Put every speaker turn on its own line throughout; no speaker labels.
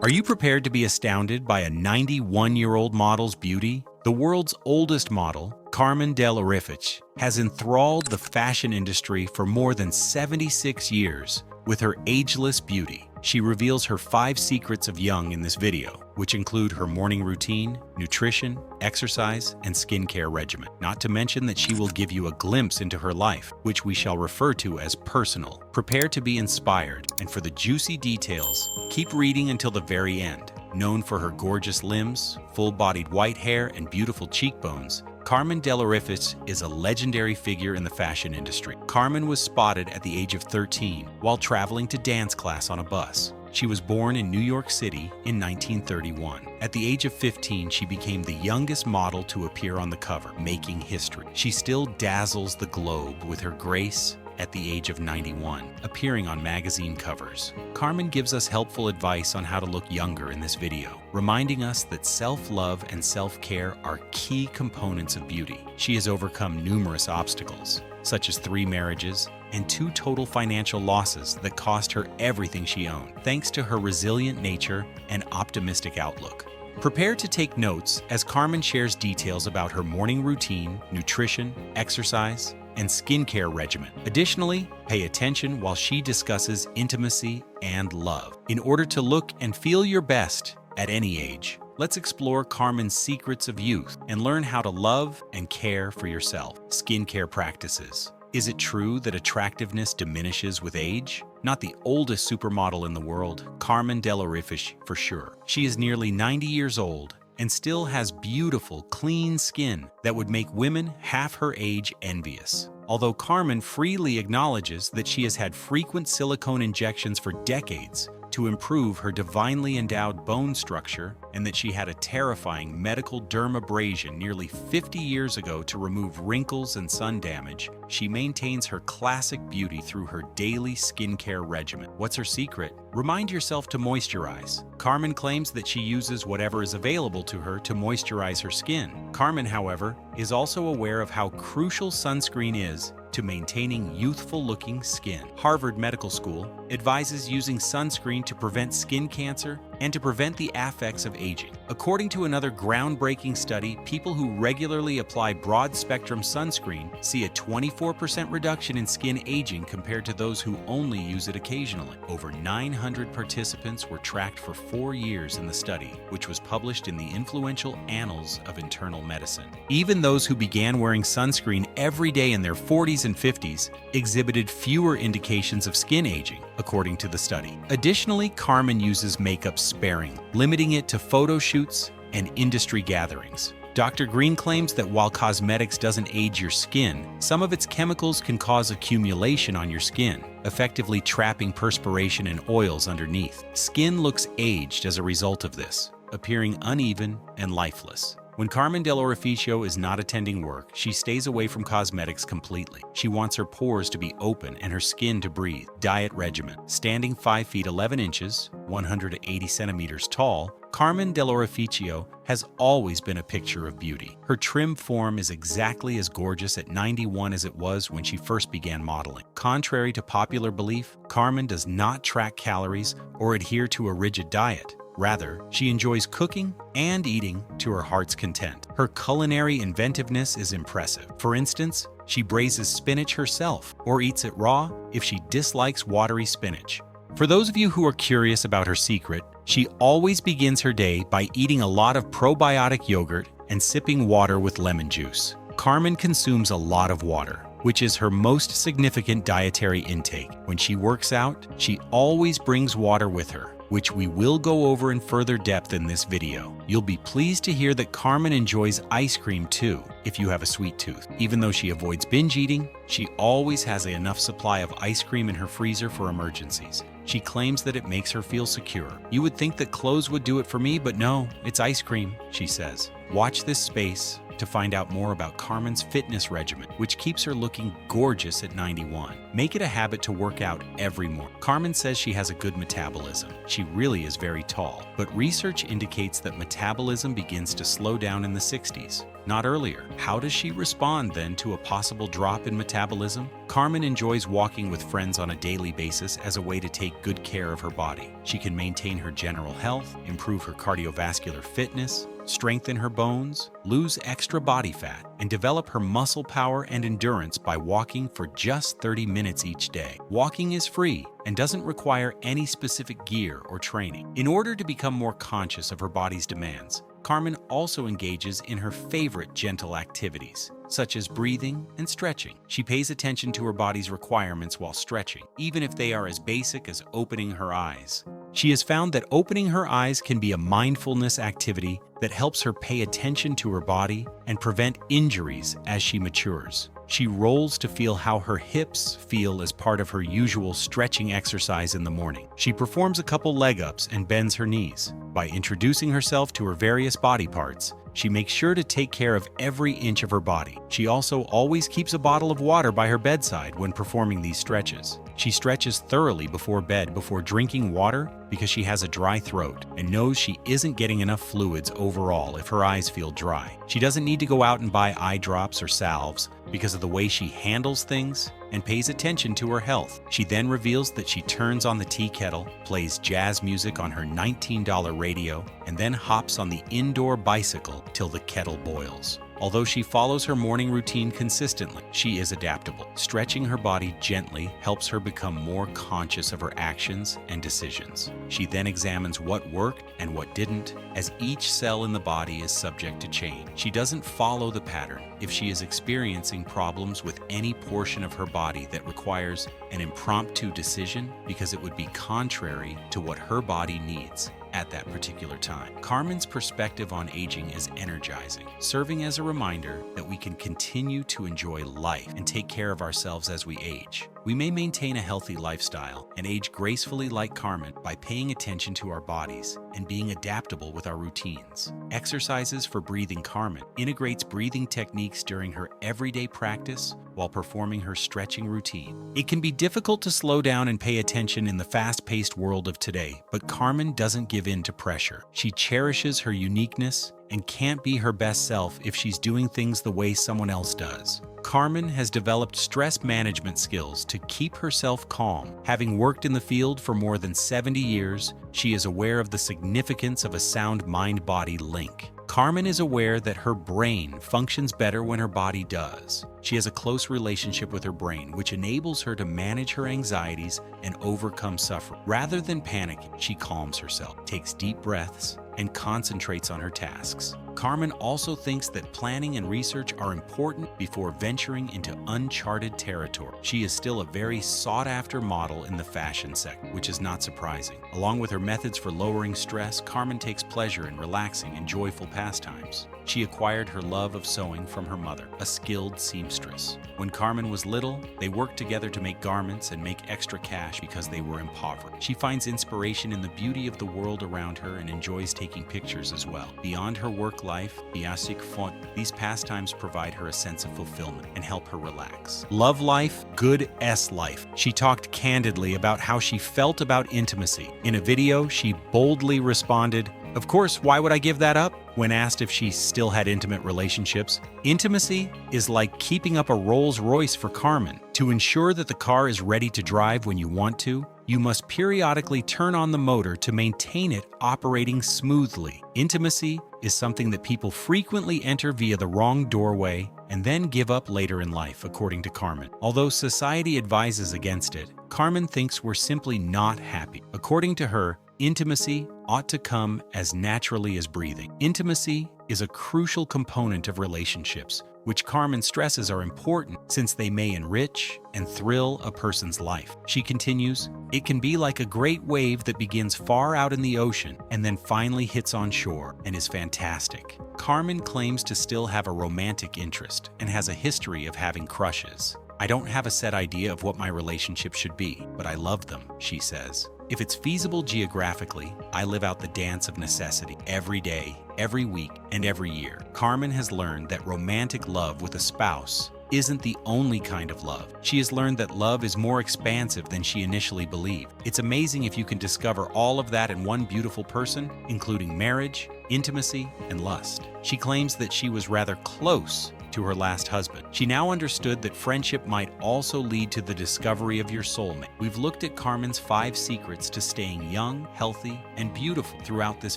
Are you prepared to be astounded by a 91-year-old model's beauty? The world's oldest model, Carmen Dell'Orefice, has enthralled the fashion industry for more than 76 years with her ageless beauty. She reveals her 5 secrets of young in this video, which include her morning routine, nutrition, exercise, and skincare regimen. Not to mention that she will give you a glimpse into her life, which we shall refer to as personal. Prepare to be inspired, and for the juicy details, keep reading until the very end. Known for her gorgeous limbs, full-bodied white hair, and beautiful cheekbones, Carmen Dell'Orefice is a legendary figure in the fashion industry. Carmen was spotted at the age of 13 while traveling to dance class on a bus. She was born in New York City in 1931. At the age of 15, she became the youngest model to appear on the cover, making history. She still dazzles the globe with her grace at the age of 91, appearing on magazine covers. Carmen gives us helpful advice on how to look younger in this video, reminding us that self-love and self-care are key components of beauty. She has overcome numerous obstacles, such as 3 marriages and 2 total financial losses that cost her everything she owned, thanks to her resilient nature and optimistic outlook. Prepare to take notes as Carmen shares details about her morning routine, nutrition, exercise, and skincare regimen. Additionally, pay attention while she discusses intimacy and love. In order to look and feel your best at any age, let's explore Carmen's secrets of youth and learn how to love and care for yourself. Skincare practices. Is it true that attractiveness diminishes with age? Not the oldest supermodel in the world, Carmen Dell'Orefice for sure. She is nearly 90 years old and still has beautiful, clean skin that would make women half her age envious. Although Carmen freely acknowledges that she has had frequent silicone injections for decades to improve her divinely endowed bone structure, and that she had a terrifying medical dermabrasion nearly 50 years ago to remove wrinkles and sun damage, she maintains her classic beauty through her daily skincare regimen. What's her secret? Remind yourself to moisturize. Carmen claims that she uses whatever is available to her to moisturize her skin. Carmen, however, is also aware of how crucial sunscreen is to maintaining youthful-looking skin. Harvard Medical School advises using sunscreen to prevent skin cancer and to prevent the effects of aging. According to another groundbreaking study, people who regularly apply broad-spectrum sunscreen see a 24% reduction in skin aging compared to those who only use it occasionally. Over 900 participants were tracked for 4 years in the study, which was published in the influential Annals of Internal Medicine. Even those who began wearing sunscreen every day in their 40s and 50s exhibited fewer indications of skin aging, according to the study. Additionally, Carmen uses makeup sparingly, limiting it to photo shoots and industry gatherings. Dr. Green claims that while cosmetics doesn't age your skin, some of its chemicals can cause accumulation on your skin, effectively trapping perspiration and oils underneath. Skin looks aged as a result of this, appearing uneven and lifeless. When Carmen Dell'Orefice is not attending work, she stays away from cosmetics completely. She wants her pores to be open and her skin to breathe. Diet regimen. Standing 5 feet 11 inches, 180 centimeters tall, Carmen Dell'Orefice has always been a picture of beauty. Her trim form is exactly as gorgeous at 91 as it was when she first began modeling. Contrary to popular belief, Carmen does not track calories or adhere to a rigid diet. Rather, she enjoys cooking and eating to her heart's content. Her culinary inventiveness is impressive. For instance, she braises spinach herself or eats it raw if she dislikes watery spinach. For those of you who are curious about her secret, she always begins her day by eating a lot of probiotic yogurt and sipping water with lemon juice. Carmen consumes a lot of water, which is her most significant dietary intake. When she works out, she always brings water with her, which we will go over in further depth in this video. You'll be pleased to hear that Carmen enjoys ice cream too, if you have a sweet tooth. Even though she avoids binge eating, she always has enough supply of ice cream in her freezer for emergencies. She claims that it makes her feel secure. You would think that clothes would do it for me, but no, it's ice cream, she says. Watch this space to find out more about Carmen's fitness regimen, which keeps her looking gorgeous at 91. Make it a habit to work out every morning. Carmen says she has a good metabolism. She really is very tall, but research indicates that metabolism begins to slow down in the 60s, not earlier. How does she respond then to a possible drop in metabolism? Carmen enjoys walking with friends on a daily basis as a way to take good care of her body. She can maintain her general health, improve her cardiovascular fitness, strengthen her bones, lose extra body fat, and develop her muscle power and endurance by walking for just 30 minutes each day. Walking is free and doesn't require any specific gear or training. In order to become more conscious of her body's demands, Carmen also engages in her favorite gentle activities, such as breathing and stretching. She pays attention to her body's requirements while stretching, even if they are as basic as opening her eyes. She has found that opening her eyes can be a mindfulness activity that helps her pay attention to her body and prevent injuries as she matures. She rolls to feel how her hips feel as part of her usual stretching exercise in the morning. She performs a couple leg ups and bends her knees. By introducing herself to her various body parts, she makes sure to take care of every inch of her body. She also always keeps a bottle of water by her bedside when performing these stretches. She stretches thoroughly before bed before drinking water because she has a dry throat and knows she isn't getting enough fluids overall if her eyes feel dry. She doesn't need to go out and buy eye drops or salves because of the way she handles things and pays attention to her health. She then reveals that she turns on the tea kettle, plays jazz music on her $19 radio, and then hops on the indoor bicycle till the kettle boils. Although she follows her morning routine consistently, she is adaptable. Stretching her body gently helps her become more conscious of her actions and decisions. She then examines what worked and what didn't, as each cell in the body is subject to change. She doesn't follow the pattern if she is experiencing problems with any portion of her body that requires an impromptu decision because it would be contrary to what her body needs at that particular time. Carmen's perspective on aging is energizing, serving as a reminder that we can continue to enjoy life and take care of ourselves as we age. We may maintain a healthy lifestyle and age gracefully like Carmen by paying attention to our bodies and being adaptable with our routines. Exercises for Breathing Carmen integrates breathing techniques during her everyday practice while performing her stretching routine. It can be difficult to slow down and pay attention in the fast-paced world of today, but Carmen doesn't give in to pressure. She cherishes her uniqueness and can't be her best self if she's doing things the way someone else does. Carmen has developed stress management skills to keep herself calm. Having worked in the field for more than 70 years, she is aware of the significance of a sound mind-body link. Carmen is aware that her brain functions better when her body does. She has a close relationship with her brain, which enables her to manage her anxieties and overcome suffering. Rather than panicking, she calms herself, takes deep breaths, and concentrates on her tasks. Carmen also thinks that planning and research are important before venturing into uncharted territory. She is still a very sought-after model in the fashion sector, which is not surprising. Along with her methods for lowering stress, Carmen takes pleasure in relaxing and joyful pastimes. She acquired her love of sewing from her mother, a skilled seamstress. When Carmen was little, they worked together to make garments and make extra cash because they were impoverished. She finds inspiration in the beauty of the world around her and enjoys taking pictures as well. Beyond her work life, these pastimes provide her a sense of fulfillment and help her relax. Love life, good life. She talked candidly about how she felt about intimacy. In a video, she boldly responded, "Of course, why would I give that up?" When asked if she still had intimate relationships, intimacy is like keeping up a Rolls Royce for Carmen. To ensure that the car is ready to drive when you want to, you must periodically turn on the motor to maintain it operating smoothly. Intimacy is something that people frequently enter via the wrong doorway and then give up later in life, according to Carmen. Although society advises against it, Carmen thinks we're simply not happy. According to her, intimacy ought to come as naturally as breathing. Intimacy is a crucial component of relationships, which Carmen stresses are important since they may enrich and thrill a person's life. She continues, "It can be like a great wave that begins far out in the ocean and then finally hits on shore and is fantastic." Carmen claims to still have a romantic interest and has a history of having crushes. I don't have a set idea of what my relationship should be, but I love them, she says. If it's feasible geographically, I live out the dance of necessity every day, every week, and every year. Carmen has learned that romantic love with a spouse isn't the only kind of love. She has learned that love is more expansive than she initially believed. It's amazing if you can discover all of that in one beautiful person, including marriage, intimacy, and lust. She claims that she was rather close to her last husband. She now understood that friendship might also lead to the discovery of your soulmate. We've looked at Carmen's 5 secrets to staying young, healthy, and beautiful throughout this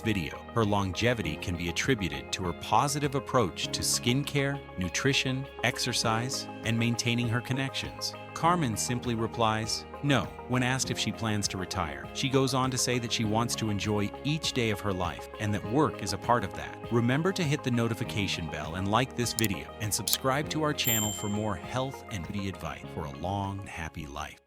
video. Her longevity can be attributed to her positive approach to skincare, nutrition, exercise, and maintaining her connections. Carmen simply replies, no, when asked if she plans to retire. She goes on to say that she wants to enjoy each day of her life and that work is a part of that. Remember to hit the notification bell and like this video and subscribe to our channel for more health and beauty advice for a long, happy life.